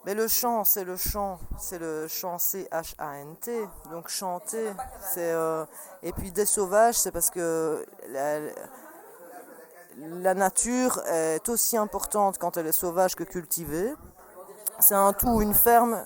Mais le chant, c'est le chant C-H-A-N-T, donc chanter, c'est et puis des sauvages, c'est parce que la nature est aussi importante quand elle est sauvage que cultivée. C'est un tout, une ferme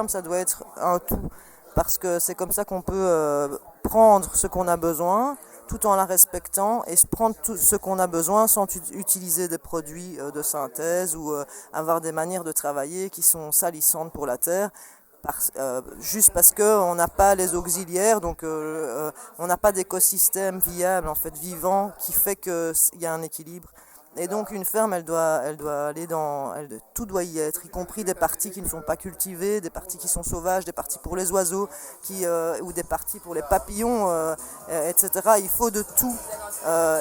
ça doit être un tout, parce que c'est comme ça qu'on peut prendre ce qu'on a besoin tout en la respectant et se prendre tout ce qu'on a besoin sans utiliser des produits de synthèse ou avoir des manières de travailler qui sont salissantes pour la terre. Juste parce qu'on n'a pas les auxiliaires, donc on n'a pas d'écosystème viable, en fait, vivant, qui fait qu'il y a un équilibre. Et donc une ferme, elle doit aller tout doit y être, y compris des parties qui ne sont pas cultivées, des parties qui sont sauvages, des parties pour les oiseaux, ou des parties pour les papillons, etc. Il faut de tout.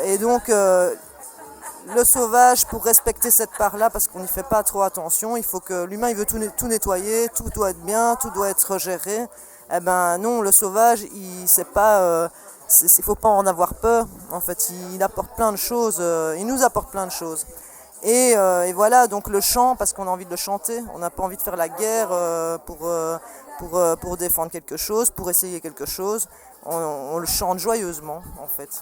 Et donc le sauvage, pour respecter cette part-là, parce qu'on n'y fait pas trop attention, il faut que l'humain, il veut tout nettoyer, tout doit être bien, tout doit être géré. Eh ben non, le sauvage, il sait pas, il faut pas en avoir peur. En fait, il apporte plein de choses, il nous apporte plein de choses. Et voilà, donc le chant, parce qu'on a envie de le chanter, on n'a pas envie de faire la guerre pour défendre quelque chose, pour essayer quelque chose. On le chante joyeusement, en fait.